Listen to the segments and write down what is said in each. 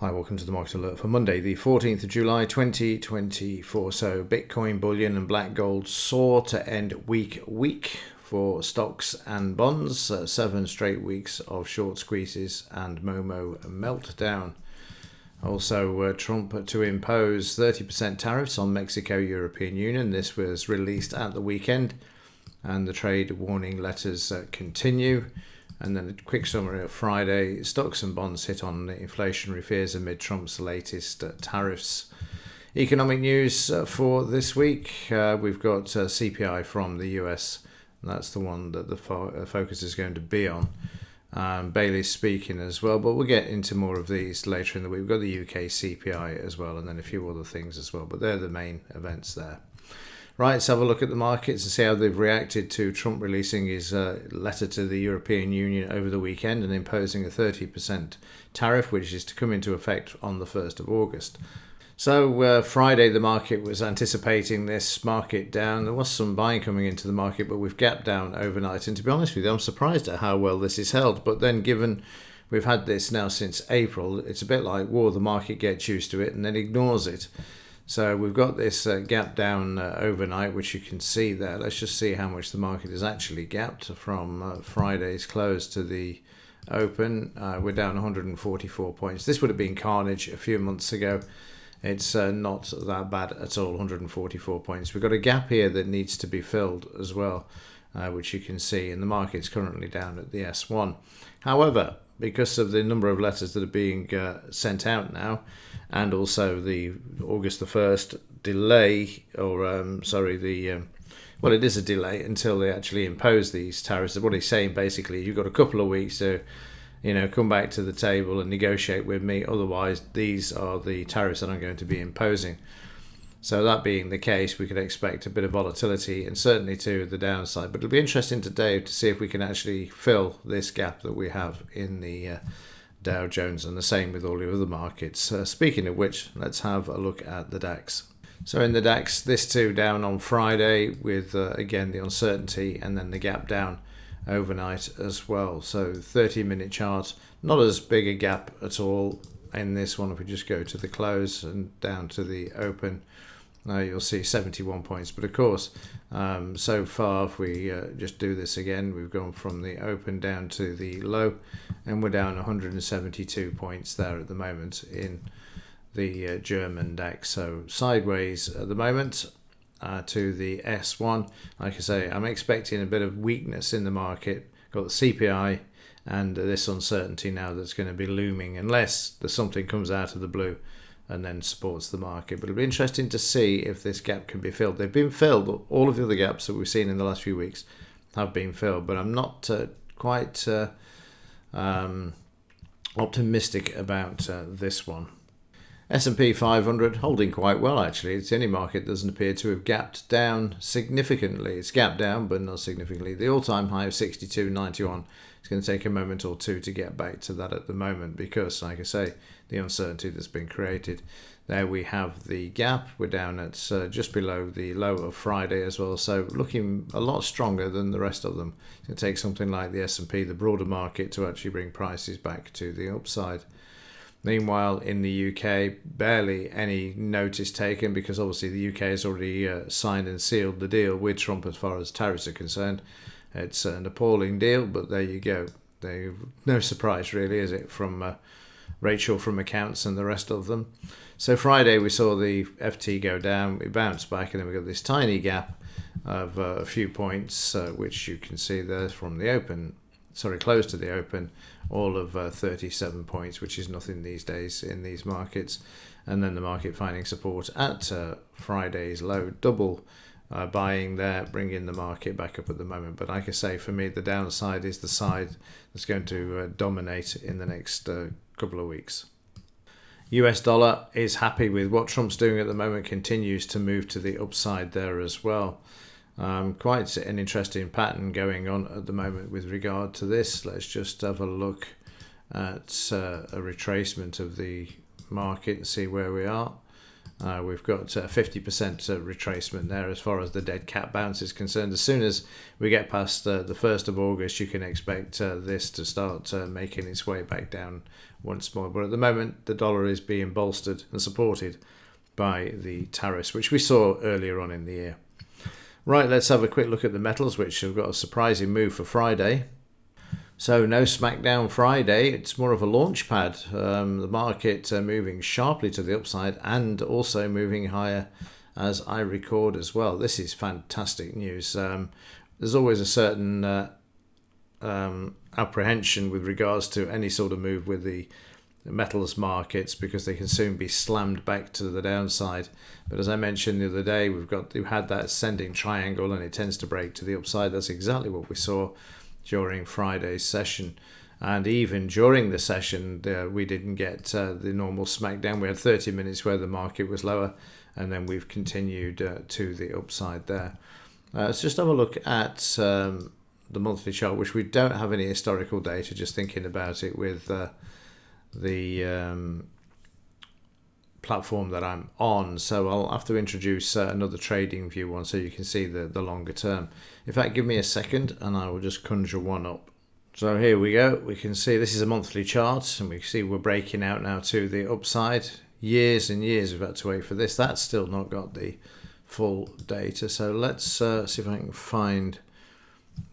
Hi, welcome to the Market Alert for Monday, the 14th of July 2024. So Bitcoin, bullion and black gold soar to end week for stocks and bonds. 7 straight weeks of short squeezes and Momo meltdown. Also, Trump to impose 30% tariffs on Mexico, European Union. This was released at the weekend, and the trade warning letters continue. And then a quick summary of Friday. Stocks and bonds hit on inflationary fears amid Trump's latest tariffs. Economic news for this week. We've got CPI from the US. That's the one that the focus is going to be on. Bailey's speaking as well, but we'll get into more of these later in the week. We've got the UK CPI as well, and then a few other things as well, but they're the main events there. Right, let's have a look at the markets and see how they've reacted to Trump releasing his letter to the European Union over the weekend and imposing a 30% tariff, which is to come into effect on the 1st of August. So Friday, the market was anticipating this market down. There was some buying coming into the market, but we've gapped down overnight. And to be honest with you, I'm surprised at how well this is held. But then given we've had this now since April, it's a bit like, whoa, the market gets used to it and then ignores it. So we've got this gap down overnight, which you can see there. Let's just see how much the market has actually gapped from Friday's close to the open. We're down 144 points. This would have been carnage a few months ago. It's not that bad at all, 144 points. We've got a gap here that needs to be filled as well, which you can see, and the market's currently down at the S1. However, because of the number of letters that are being sent out now, and also the August the 1st delay, well, it is a delay until they actually impose these tariffs. What he's saying basically, you've got a couple of weeks to, come back to the table and negotiate with me. Otherwise, these are the tariffs that I'm going to be imposing. So that being the case, we could expect a bit of volatility and certainly to the downside. But it'll be interesting today to see if we can actually fill this gap that we have in the Dow Jones, and the same with all the other markets. Speaking of which, let's have a look at the DAX. So in the DAX, this too down on Friday with, again, the uncertainty and then the gap down overnight as well. So 30-minute chart, not as big a gap at all in this one. If we just go to the close and down to the open, you'll see 71 points. But of course, so far, if we just do this again, we've gone from the open down to the low, and we're down 172 points there at the moment in the German DAX. So sideways at the moment to the S1. Like I say, I'm expecting a bit of weakness in the market. Got the CPI and this uncertainty now that's going to be looming, unless there's something comes out of the blue and then supports the market. But it'll be interesting to see if this gap can be filled. They've been filled. All of the other gaps that we've seen in the last few weeks have been filled, but I'm not quite optimistic about this one. S&P 500 holding quite well, actually. It's the only market that doesn't appear to have gapped down significantly. It's gapped down, but not significantly. The all-time high of 62.91. It's going to take a moment or two to get back to that at the moment because, like I say, the uncertainty that's been created. There we have the gap. We're down at just below the low of Friday as well, so looking a lot stronger than the rest of them. It's going to take something like the S&P, the broader market, to actually bring prices back to the upside. Meanwhile, in the UK, barely any notice taken because obviously the UK has already signed and sealed the deal with Trump as far as tariffs are concerned. It's an appalling deal, but there you go. No surprise really, is it, from Rachel from accounts and the rest of them. So Friday we saw the FT go down, it bounced back, and then we got this tiny gap of a few points, which you can see there from the open. Close to the open, all of 37 points, which is nothing these days in these markets. And then the market finding support at Friday's low, double buying there, bringing the market back up at the moment. But like I say, for me, the downside is the side that's going to dominate in the next couple of weeks. US dollar is happy with what Trump's doing at the moment, continues to move to the upside there as well. Quite an interesting pattern going on at the moment with regard to this. Let's just have a look at a retracement of the market and see where we are. We've got 50% retracement there as far as the dead cat bounce is concerned. As soon as we get past the 1st of August, you can expect this to start making its way back down once more. But at the moment, the dollar is being bolstered and supported by the tariffs, which we saw earlier on in the year. Right, let's have a quick look at the metals, which have got a surprising move for Friday. So no Smackdown Friday, it's more of a launch pad. The market moving sharply to the upside and also moving higher as I record as well. This is fantastic news. There's always a certain apprehension with regards to any sort of move with the metals markets because they can soon be slammed back to the downside. But as I mentioned the other day, we've had that ascending triangle and it tends to break to the upside. That's exactly what we saw during Friday's session, and even during the session we didn't get the normal smackdown. We had 30 minutes where the market was lower, and then we've continued to the upside there. Let's just have a look at the monthly chart, which we don't have any historical data, just thinking about it with the platform that I'm on, so I'll have to introduce another trading view one so you can see the longer term. In fact, give me a second and I will just conjure one up. So here we go. We can see this is a monthly chart and we see we're breaking out now to the upside. Years and years we've had to wait for this. That's still not got the full data, so let's see if I can find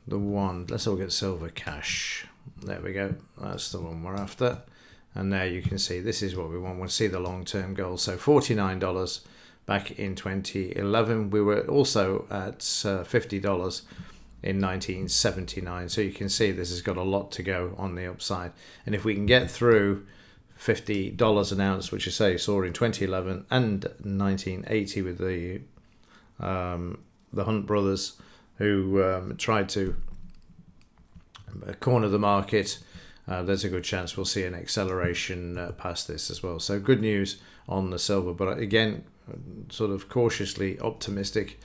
the one. Let's look at silver cash. There we go. That's the one we're after. And there you can see this is what we want. We'll see the long-term goal. So $49 back in 2011. We were also at $50 in 1979. So you can see this has got a lot to go on the upside. And if we can get through $50 an ounce, which I say saw in 2011 and 1980 with the Hunt brothers who tried to corner the market, there's a good chance we'll see an acceleration past this as well. So good news on the silver, but again, sort of cautiously optimistic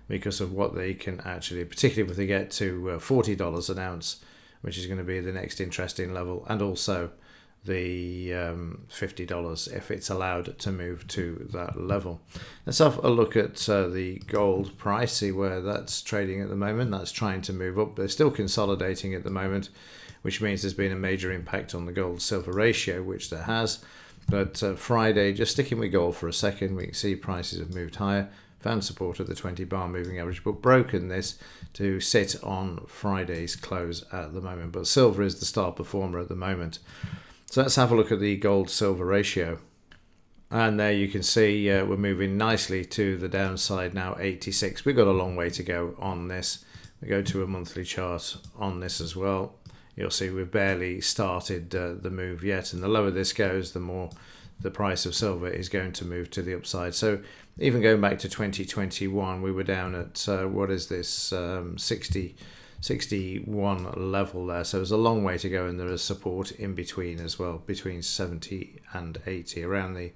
because of what they can actually, particularly if they get to $40 an ounce, which is going to be the next interesting level, and also the $50 if it's allowed to move to that level. Let's have a look at the gold price, see where that's trading at the moment. That's trying to move up, but they're still consolidating at the moment, which means there's been a major impact on the gold-silver ratio, which there has. But Friday, just sticking with gold for a second, we can see prices have moved higher, found support at the 20-bar moving average, but broken this to sit on Friday's close at the moment. But silver is the star performer at the moment. So let's have a look at the gold-silver ratio. And there you can see we're moving nicely to the downside now, 86. We've got a long way to go on this. We go to a monthly chart on this as well. You'll see we've barely started the move yet, and the lower this goes, the more the price of silver is going to move to the upside. So even going back to 2021, we were down at, what is this, 61 level there. So there's a long way to go, and there is support in between as well, between 70 and 80, around the,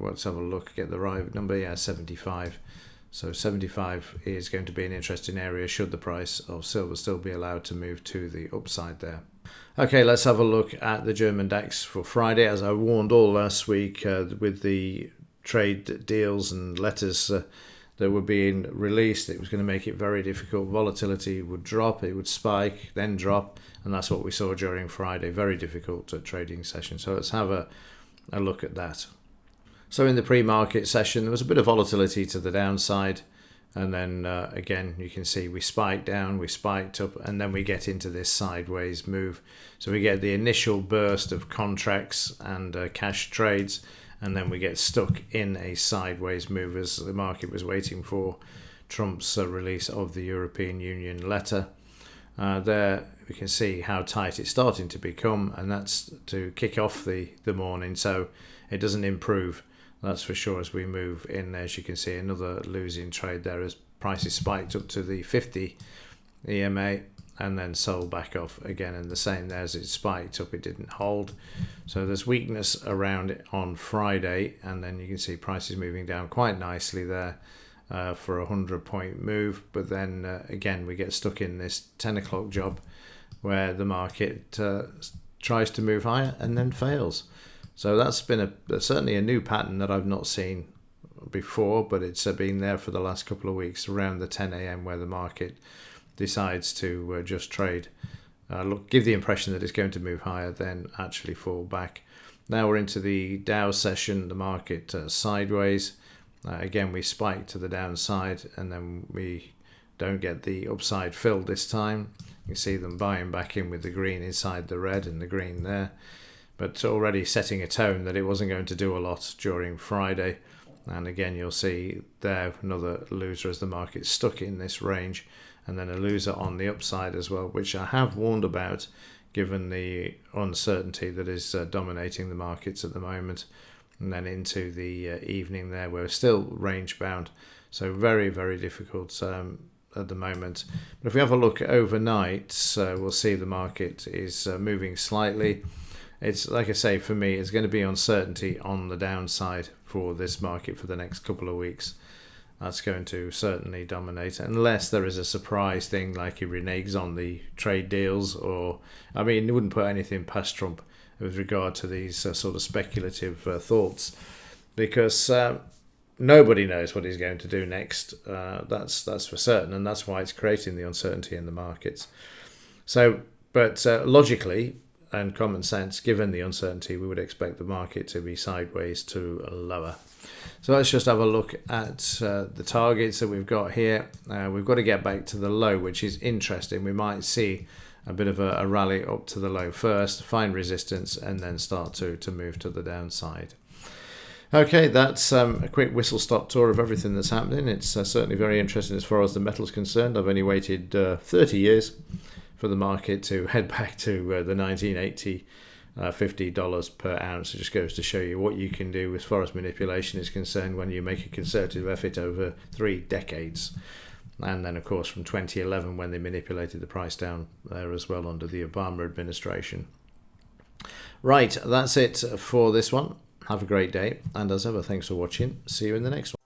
let's have a look, get the right number, yeah, 75. So 75 is going to be an interesting area should the price of silver still be allowed to move to the upside there. Okay, let's have a look at the German DAX for Friday. As I warned all last week with the trade deals and letters that were being released, it was going to make it very difficult. Volatility would drop, it would spike, then drop, and that's what we saw during Friday. Very difficult trading session. So let's have a look at that. So in the pre-market session, there was a bit of volatility to the downside. And then again, you can see we spiked down, we spiked up, and then we get into this sideways move. So we get the initial burst of contracts and cash trades, and then we get stuck in a sideways move as the market was waiting for Trump's release of the European Union letter. There we can see how tight it's starting to become, and that's to kick off the morning. So it doesn't improve. That's for sure as we move in. As you can see, another losing trade there as prices spiked up to the 50 EMA and then sold back off again. And the same there, as it spiked up, it didn't hold. So there's weakness around it on Friday. And then you can see prices moving down quite nicely there for a 100-point move. But then again, we get stuck in this 10 o'clock job where the market tries to move higher and then fails. So that's been certainly a new pattern that I've not seen before, but it's been there for the last couple of weeks around the 10 a.m. where the market decides to just trade. Give the impression that it's going to move higher, then actually fall back. Now we're into the Dow session, the market sideways. Again, we spike to the downside, and then we don't get the upside filled this time. You see them buying back in with the green inside the red and the green there, but already setting a tone that it wasn't going to do a lot during Friday. And again, you'll see there another loser as the market's stuck in this range, and then a loser on the upside as well, which I have warned about given the uncertainty that is dominating the markets at the moment. And then into the evening there, we're still range bound, so very, very difficult at the moment. But if we have a look overnight, we'll see the market is moving slightly. It's like I say, for me, it's going to be uncertainty on the downside for this market for the next couple of weeks. That's going to certainly dominate, unless there is a surprise thing like he reneges on the trade deals, or I mean, it wouldn't put anything past Trump with regard to these sort of speculative thoughts, because nobody knows what he's going to do next. That's for certain, and that's why it's creating the uncertainty in the markets. So, but logically and common sense, given the uncertainty, we would expect the market to be sideways to lower. So let's just have a look at the targets that we've got here. We've got to get back to the low, which is interesting. We might see a bit of a rally up to the low first, find resistance, and then start to move to the downside. Okay, that's a quick whistle-stop tour of everything that's happening. It's certainly very interesting as far as the metal's concerned. I've only waited 30 years for the market to head back to the 1980 $50 per ounce. It just goes to show you what you can do as far as manipulation is concerned when you make a concerted effort over 3 decades. And then, of course, from 2011 when they manipulated the price down there as well under the Obama administration. Right, that's it for this one. Have a great day. And as ever, thanks for watching. See you in the next one.